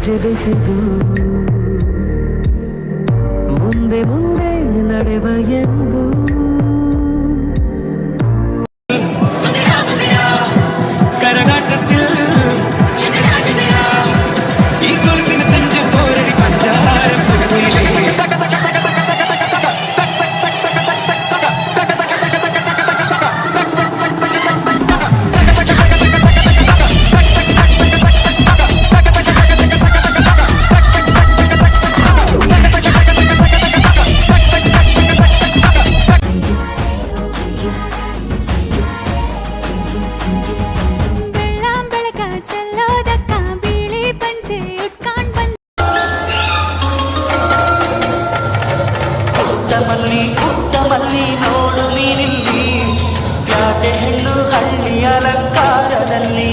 ಹೆಜ್ಜೆ ಬೆಸೆದು ಮುಂದೆ ಮುಂದೆ ನಡೆವ ಎಂದು ಪುಟ್ಟಮಲ್ಲಿ ನೋಡು ನೀನಿಲ್ಲಿ ಪ್ಯಾಟೆ ಹೆಣ್ಣು ಹಳ್ಳಿ ಅಲಂಕಾರದಲ್ಲಿ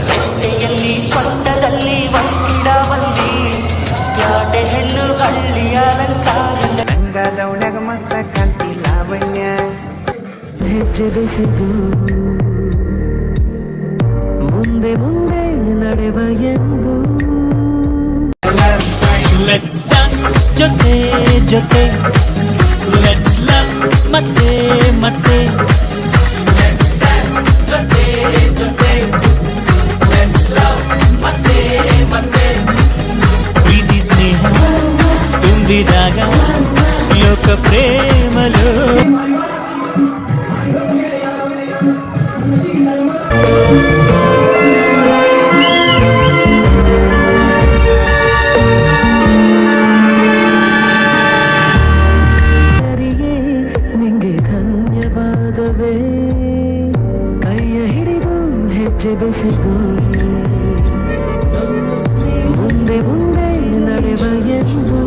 ರೆಟ್ಟೆಯಲ್ಲಿ ಸೊಂಟದಲ್ಲಿ ಒಂದಿಡವಲ್ಲಿ ಪ್ಯಾಟೆ ಹೆಣ್ಣು ಹಳ್ಳಿ ಅಲಂಕಾರದಲ್ಲಿ ರಂಗದವನಾಗ ಮಸ್ತ ಕಾಂತಿ ಲಾವಣ್ಯ ಹೆಜ್ಜೆ ಬೆಸೆದು ಮುಂದೆ ಮುಂದೆ ನಡೆವ ಎಂದು Let's dance ಜೊತೆ ಜೊತೆ Let's love ಮತ್ತೆ ಮತ್ತೆ Let's dance ಜೊತೆ ಜೊತೆ Let's love ಮತ್ತೆ ಮತ್ತೆ ಪ್ರೀತಿ ಸ್ನೇಹ ತುಂಬಿದಾಗ ಲೋಕ ಪ್ರೇಮಲು ಕೈಯ ಹಿಡಿದು ಹೆಜ್ಜೆ ಬೆಸೆದು ಮುಂದೆ ಮುಂದೆ ನಡೆವ ಎಂದು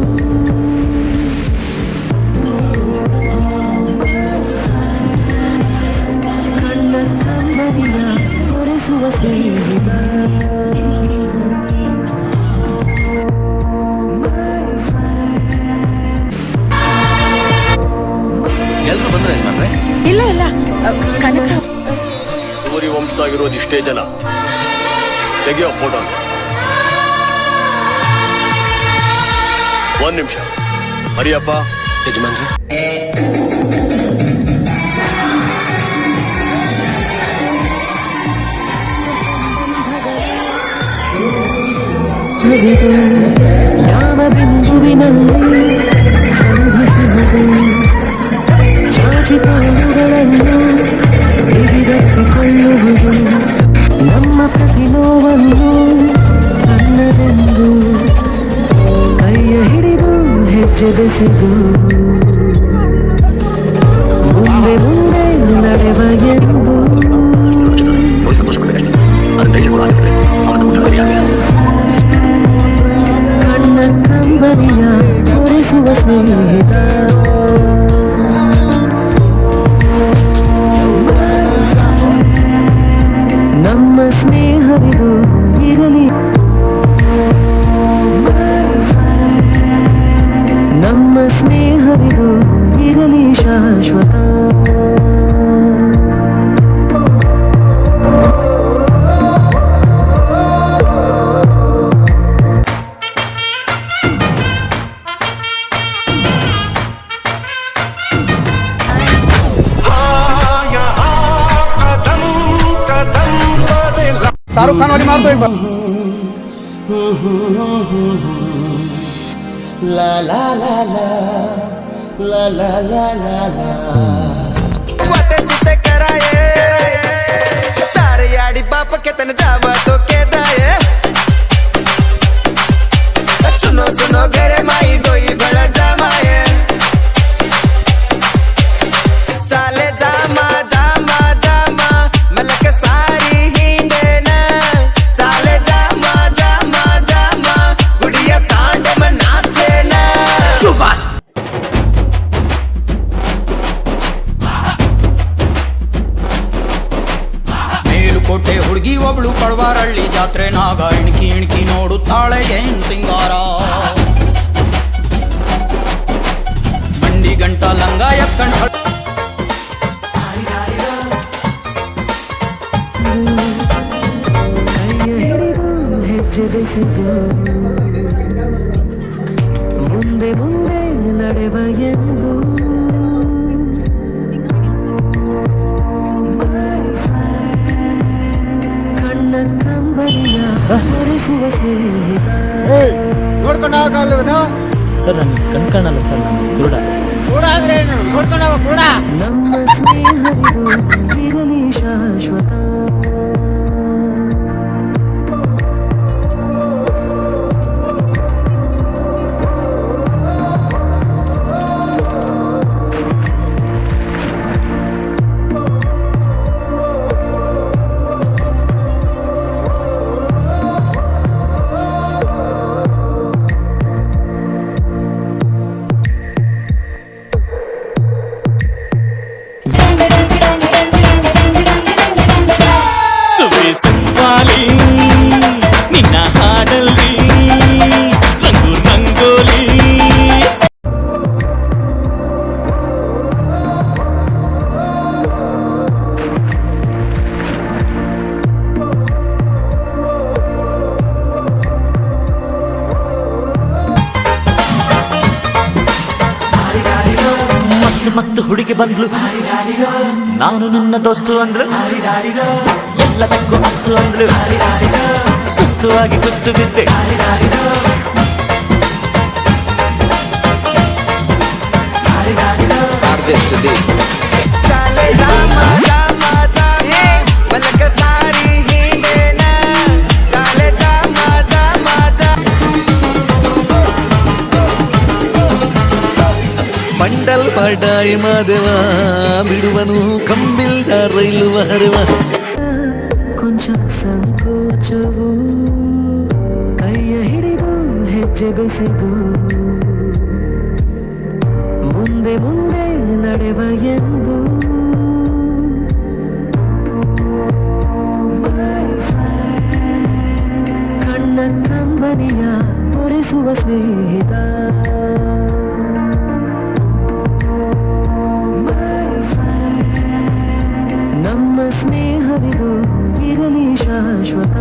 ಕಣ್ಣ ಕಮ್ಮನಿಯ ಹೊರೆಸುವ ಸ್ನೇಹಿತ ಎಲ್ಲರೂ ಬಂದ್ರೆ ಇಲ್ಲ ಇಲ್ಲ ಕನಕ ಊರಿ ವಂಶದಾಗಿರೋದು ಇಷ್ಟೇ ಜನ ತೆಗೆಯೋ ಫೋಟೋ ಒಂದ್ ನಿಮಿಷ ಹರಿಯಪ್ಪ ಯಜಮಾನ್ರಿ ಯಾವ ಬಿಂದುವಿನಲ್ಲಿ ಸಂಧಿಸುವುದು ಚಾಚಿಕೊಳ್ಳುಗಳನ್ನು ಹಿಡಿದಪ್ಪಿಕೊಳ್ಳುವುದು ನಮ್ಮ ಪ್ರತಿ ನೋವನ್ನು ನನ್ನದೆಂದು ಕೈಯ ಹಿಡಿದು ಹೆಜ್ಜೆ ಬೆಸೆದು ಮುಂದೆ ಮುಂದೆ ನಡೆವ ಎಂದು ಕಣ್ಣ ಕಂಬನಿಯ ಹೊರೆಸುವ ಸ್ನೇಹಿತ ನಮ್ಮ ಸ್ನೇಹವಿದು ಇರಲಿ ನಮ್ಮ ಸ್ನೇಹವಿದು ಇರಲಿ ಶಾಶ್ವತ शाहरुख खान वाली मार दो एक बार ला ला ला ला ला ला ला ला ला वाटे चिते कराए सारे याडी बाप के तन जावा तो के दाए सुनो सुनो घरे माई दोई बड़ा जामाए चाले जामा जामा जामा मलक सारी हिंडे ना चाले जामा जामा जामा गुड़िया तांड में नाचे ना सुभाष ಮೇಲುಕೋಟೆ ಹುಡುಗಿ ಒಬ್ಳು ಪಡವಾರಳ್ಳಿ ಜಾತ್ರೆನಾಗ ಇಣ್ಕಿ ಇಣ್ಕಿ ನೋಡುತ್ತಾಳೆ ಏನ್ ಸಿಂಗಾರ ಮಂಡಿ ಗಂಟ ಲಂಗ ಎಕ್ಕಂಡ್ ಕೈಯ ಹಿಡಿದು ಹೆಜ್ಜೆ ಬೆಸೆದು ಮುಂದೆ ಮುಂದೆ ನಡೆವ ಎಂದು ಕಣ್ಣ ಕಂಬನಿಯ ಮರೆಸುವ ಸ್ನೇಹಿತ. ನೋಡ್ಕೊಂಡಾಗಲ್ವೇನೋ ಸರ್ ನನಗೆ ಕಣ್ ಕಾಣಲ್ಲ ಸರ್, ನಾನು ಕುರುಡ. ಕೂಡ ಆದ್ರೆ ನೋಡ್ಕೊಂಡಾಗ ಕೂಡ ನಮ್ಮ ಸ್ನೇಹವಿದು ಇರಲಿ ಶಾಶ್ವತ. ಸುವ್ವಾಲಿ ನಿನ್ನ ಹಾಡಲ್ಲಿ ರಂಗು ರಂಗೋಲಿ. ಮಸ್ತ್ ಮಸ್ತ್ ಹುಡುಗಿ ಬಂದ್ಲು, ನಾನು ನಿನ್ನ ದೋಸ್ತು ಅಂದ್ರು, ಎಲ್ಲದಕ್ಕೂ ಮಸ್ತು ಅಂದ್ಲು, ಸುಸ್ತು ಆಗಿ ಕುಸ್ತು ಬಿದ್ದೆ. ಚಾಲೆ ಜಾಮ ಜಾಮ ಜಾಮ ಬಲಕ ಸಾರಿ ಹಿಂಡೇನ ಚಾಲೆ ಜಾಮ ಜಾಮ ಜಾಮ. ಮಂಡಲ್ ಪಡಾಯಿ ಮಾದೇವ ಬಿಡುವನು ಕಂಬಿಲ್ದ ರೈಲು ಹರಿವ. ಕೊಂಚ ಸಂಕೋಚವು ಕೈಯ ಹಿಡಿದು ಹೆಜ್ಜೆ ಬೆಸೆದು ಮುಂದೆ ಮುಂದೆ ನಡೆವ ಎಂದು ಕಣ್ಣ ಕಂಬನಿಯ ಒರೆಸುವ ಸ್ನೇಹಿತ. ನಮ್ಮ ಸ್ನೇಹವಿದು ಇರಲಿ ಶಾಶ್ವತ.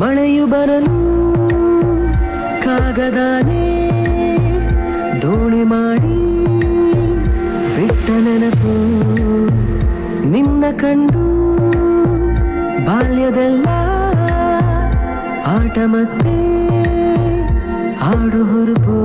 ಮಳೆಯು ಬರಲು ಕಾಗದಾನೆ ದೋಣಿ ಮಾಡಿ ಬಿಟ್ಟ ನೆನಪು ನಿನ್ನ ಕಂಡು ಬಾಲ್ಯದೆಲ್ಲ ಆಟ ಮತ್ತೆ ಆಡು ಹುರುಪು.